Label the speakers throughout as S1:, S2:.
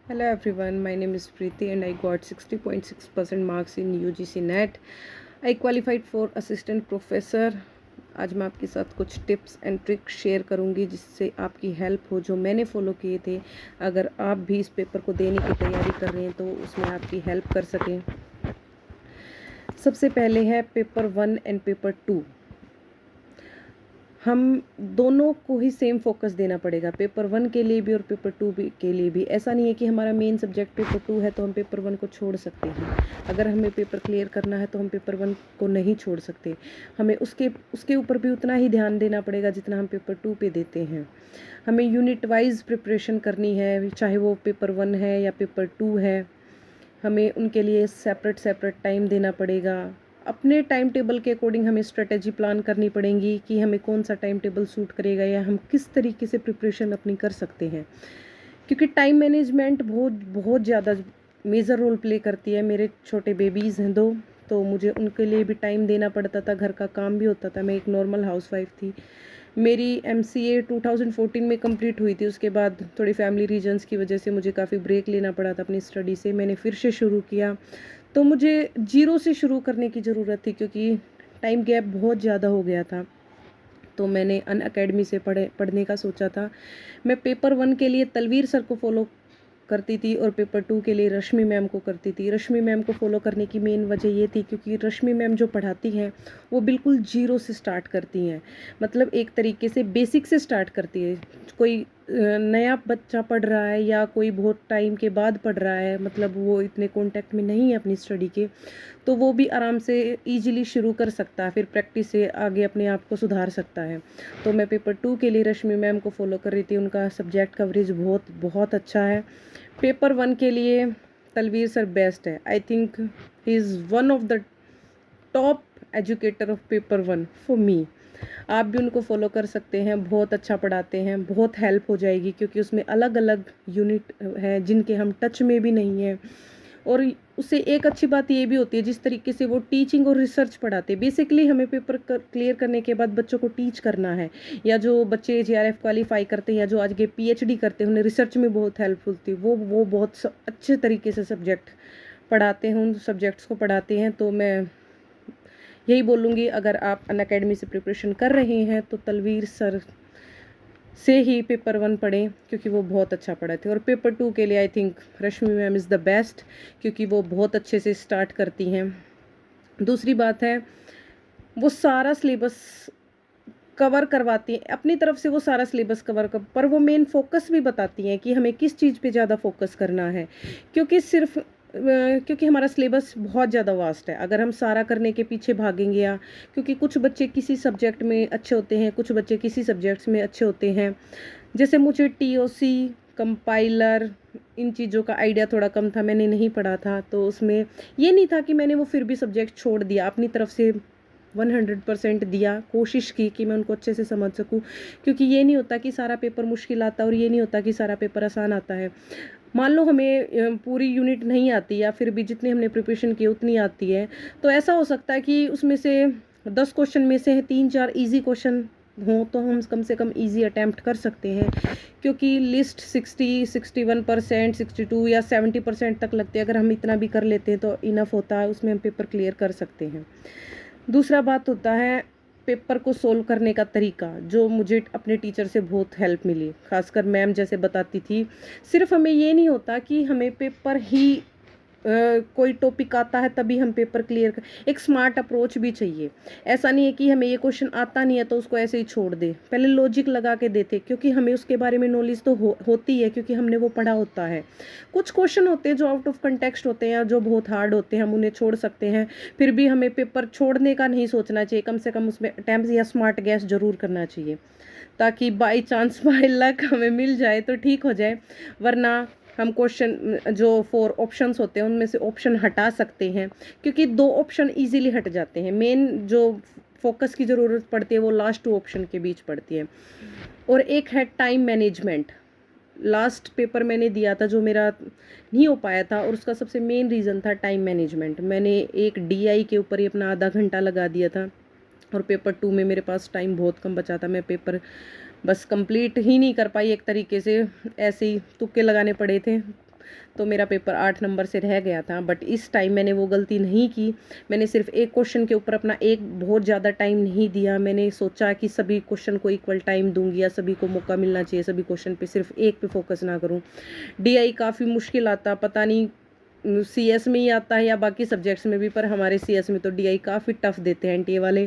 S1: Hello everyone, my name is Preeti and I got 60.6% marks in UGC NET. I qualified for assistant professor. आज मैं आपके साथ कुछ tips and tricks share करूंगी जिससे आपकी हेल्प हो, जो मैंने फॉलो किए थे। अगर आप भी इस पेपर को देने की तैयारी कर रहे हैं तो उसमें आपकी हेल्प कर सकें। सबसे पहले है पेपर 1 एंड पेपर 2। हम दोनों को ही सेम फोकस देना पड़ेगा, पेपर 1 के लिए भी और पेपर 2 भी के लिए भी। ऐसा नहीं है कि हमारा मेन सब्जेक्ट पेपर 2 है तो हम पेपर 1 को छोड़ सकते हैं। अगर हमें पेपर क्लियर करना है तो हम पेपर 1 को नहीं छोड़ सकते। हमें उसके ऊपर भी उतना ही ध्यान देना पड़ेगा जितना हम पेपर 2 पे देते हैं। हमें यूनिट वाइज प्रिपरेशन करनी है, चाहे वो पेपर 1 है या पेपर 2 है। हमें उनके लिए सेपरेट सेपरेट टाइम देना पड़ेगा। अपने टाइम टेबल के अकॉर्डिंग हमें स्ट्रेटेजी प्लान करनी पड़ेगी कि हमें कौन सा टाइम टेबल सूट करेगा या हम किस तरीके से प्रिपरेशन अपनी कर सकते हैं। क्योंकि टाइम मैनेजमेंट बहुत बहुत ज़्यादा मेजर रोल प्ले करती है। मेरे छोटे बेबीज़ हैं 2, तो मुझे उनके लिए भी टाइम देना पड़ता था, घर का काम भी होता था। मैं एक नॉर्मल हाउसवाइफ थी। मेरी MCA 2014 में कंप्लीट हुई थी। उसके बाद थोड़ी फैमिली रीजंस की वजह से मुझे काफ़ी ब्रेक लेना पड़ा था अपनी स्टडी से। मैंने फिर से शुरू किया, तो मुझे ज़ीरो से शुरू करने की ज़रूरत थी क्योंकि टाइम गैप बहुत ज़्यादा हो गया था। तो मैंने अन अकेडमी से पढ़ने का सोचा था। मैं पेपर 1 के लिए तलवीर सर को फॉलो करती थी और पेपर 2 के लिए रश्मि मैम को करती थी। रश्मि मैम को फॉलो करने की मेन वजह ये थी क्योंकि रश्मि मैम जो पढ़ाती हैं वो बिल्कुल ज़ीरो से स्टार्ट करती हैं। मतलब एक तरीके से बेसिक से स्टार्ट करती है। कोई नया बच्चा पढ़ रहा है या कोई बहुत टाइम के बाद पढ़ रहा है, मतलब वो इतने कॉन्टैक्ट में नहीं है अपनी स्टडी के, तो वो भी आराम से ईजिली शुरू कर सकता है, फिर प्रैक्टिस से आगे अपने आप को सुधार सकता है। तो मैं पेपर 2 के लिए रश्मि मैम को फॉलो कर रही थी। उनका सब्जेक्ट कवरेज बहुत बहुत अच्छा है। पेपर 1 के लिए तलवीर सर बेस्ट है। I think he is one of the top educator of paper 1 for me. आप भी उनको फॉलो कर सकते हैं, बहुत अच्छा पढ़ाते हैं, बहुत हेल्प हो जाएगी क्योंकि उसमें अलग अलग यूनिट हैं जिनके हम टच में भी नहीं हैं। और उससे एक अच्छी बात ये भी होती है जिस तरीके से वो टीचिंग और रिसर्च पढ़ाते हैं। बेसिकली हमें पेपर क्लियर करने के बाद बच्चों को टीच करना है, या जो बच्चे JRF क्वालिफाई करते हैं या जो आज के PhD करते हैं उन्हें रिसर्च में बहुत हेल्पफुल थी। वो बहुत अच्छे तरीके से सब्जेक्ट पढ़ाते हैं, उन सब्जेक्ट्स को पढ़ाते हैं। तो मैं यही बोलूँगी, अगर आप अन अकेडमी से प्रिपरेशन कर रहे हैं तो तलवीर सर से ही पेपर 1 पढ़ें क्योंकि वो बहुत अच्छा पढ़ाते हैं। और पेपर 2 के लिए I think Rashmi ma'am is the best क्योंकि वो बहुत अच्छे से स्टार्ट करती हैं। दूसरी बात है, वो सारा सिलेबस कवर करवाती हैं अपनी तरफ से। वो सारा सिलेबस कवर कर, पर वो मेन फोकस भी बताती हैं कि हमें किस चीज़ पे ज़्यादा फोकस करना है। क्योंकि सिर्फ क्योंकि हमारा सिलेबस बहुत ज़्यादा वास्ट है। अगर हम सारा करने के पीछे भागेंगे, या क्योंकि कुछ बच्चे किसी सब्जेक्ट में अच्छे होते हैं, कुछ बच्चे किसी सब्जेक्ट्स में अच्छे होते हैं। जैसे मुझे TOC, कंपाइलर, इन चीज़ों का आइडिया थोड़ा कम था, मैंने नहीं पढ़ा था। तो उसमें ये नहीं था कि मैंने वो फिर भी सब्जेक्ट छोड़ दिया, अपनी तरफ से 100% दिया, कोशिश की कि मैं उनको अच्छे से समझ सकूं। क्योंकि ये नहीं होता कि सारा पेपर मुश्किल आता है और ये नहीं होता कि सारा पेपर आसान आता है। मान लो हमें पूरी यूनिट नहीं आती या फिर भी जितनी हमने प्रिपरेशन की उतनी आती है, तो ऐसा हो सकता है कि उसमें से 10 क्वेश्चन में से 3-4 इजी क्वेश्चन हों तो हम कम से कम इजी अटैम्प्ट कर सकते हैं। क्योंकि लिस्ट 60, 61%, 62 या 70% तक लगती है। अगर हम इतना भी कर लेते हैं तो इनफ होता है, उसमें हम पेपर क्लियर कर सकते हैं। दूसरा बात होता है पेपर को सोल्व करने का तरीका, जो मुझे अपने टीचर से बहुत हेल्प मिली। खासकर मैम जैसे बताती थी, सिर्फ हमें ये नहीं होता कि हमें पेपर ही कोई टॉपिक आता है तभी हम पेपर क्लियर कर। एक स्मार्ट अप्रोच भी चाहिए। ऐसा नहीं है कि हमें ये क्वेश्चन आता नहीं है तो उसको ऐसे ही छोड़ दे, पहले लॉजिक लगा के देते, क्योंकि हमें उसके बारे में नॉलेज तो होती है क्योंकि हमने वो पढ़ा होता है। कुछ क्वेश्चन होते हैं जो आउट ऑफ कंटेक्स्ट होते हैं, जो बहुत हार्ड होते हैं, हम उन्हें छोड़ सकते हैं। फिर भी हमें पेपर छोड़ने का नहीं सोचना चाहिए, कम से कम उसमें अटैम्प्ट या स्मार्ट गैस जरूर करना चाहिए, ताकि बाई चांस बाई लक हमें मिल जाए तो ठीक हो जाए। वरना हम क्वेश्चन जो 4 ऑप्शंस होते हैं उनमें से ऑप्शन हटा सकते हैं, क्योंकि 2 ऑप्शन इजीली हट जाते हैं। मेन जो फोकस की ज़रूरत पड़ती है वो लास्ट 2 ऑप्शन के बीच पड़ती है। और एक है टाइम मैनेजमेंट। लास्ट पेपर मैंने दिया था जो मेरा नहीं हो पाया था, और उसका सबसे मेन रीज़न था टाइम मैनेजमेंट। मैंने एक DI के ऊपर ही अपना आधा घंटा लगा दिया था, और पेपर 2 में मेरे पास टाइम बहुत कम बचा था। मैं पेपर बस कंप्लीट ही नहीं कर पाई, एक तरीके से ऐसे ही तुक्के लगाने पड़े थे। तो मेरा पेपर 8 नंबर से रह गया था। बट इस टाइम मैंने वो गलती नहीं की। मैंने सिर्फ एक क्वेश्चन के ऊपर अपना एक बहुत ज़्यादा टाइम नहीं दिया। मैंने सोचा कि सभी क्वेश्चन को इक्वल टाइम दूंगी या सभी को मौका मिलना चाहिए, सभी क्वेश्चन पे सिर्फ एक पे फोकस ना करूं। डीआई काफ़ी मुश्किल आता, पता नहीं सीएस में ही आता है या बाकी सब्जेक्ट्स में भी, पर हमारे सीएस में तो डीआई काफ़ी टफ देते हैं एनटीए वाले,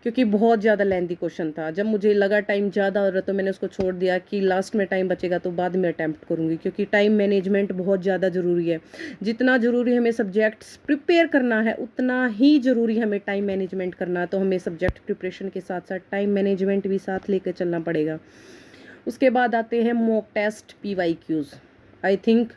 S1: क्योंकि बहुत ज़्यादा लेंथी क्वेश्चन था। जब मुझे लगा टाइम ज़्यादा हो रहा तो मैंने उसको छोड़ दिया कि लास्ट में टाइम बचेगा तो बाद में अटैम्प्ट करूँगी, क्योंकि टाइम मैनेजमेंट बहुत ज़्यादा ज़रूरी है। जितना ज़रूरी हमें सब्जेक्ट्स प्रिपेयर करना है उतना ही ज़रूरी हमें टाइम मैनेजमेंट करना है। तो हमें सब्जेक्ट प्रिपरेशन के साथ साथ टाइम मैनेजमेंट भी साथ लेकर चलना पड़ेगा। उसके बाद आते हैं mock test PYQs। I think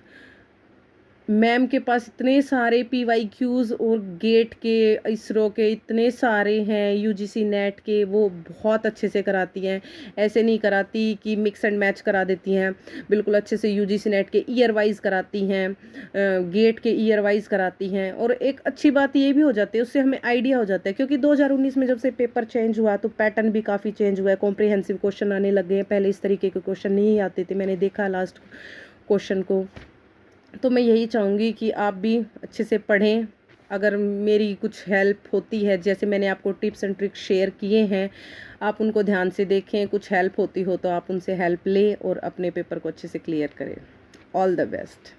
S1: ma'am के पास इतने सारे PYQs और गेट के, इसरो के इतने सारे हैं, यूजीसी नेट के, वो बहुत अच्छे से कराती हैं। ऐसे नहीं कराती कि मिक्स एंड मैच करा देती हैं, बिल्कुल अच्छे से यूजीसी नेट के ईयर वाइज कराती हैं, गेट के ईयर वाइज कराती हैं। और एक अच्छी बात ये भी हो जाती है, उससे हमें आइडिया हो जाता है, क्योंकि 2019 में जब से पेपर चेंज हुआ तो पैटर्न भी काफ़ी चेंज हुआ है, कॉम्प्रिहेंसिव क्वेश्चन आने लग गए हैं। पहले इस तरीके के क्वेश्चन नहीं आते थे, मैंने देखा लास्ट क्वेश्चन को। तो मैं यही चाहूँगी कि आप भी अच्छे से पढ़ें। अगर मेरी कुछ हेल्प होती है, जैसे मैंने आपको टिप्स एंड ट्रिक्स शेयर किए हैं, आप उनको ध्यान से देखें, कुछ हेल्प होती हो तो आप उनसे हेल्प लें और अपने पेपर को अच्छे से क्लियर करें। All the best.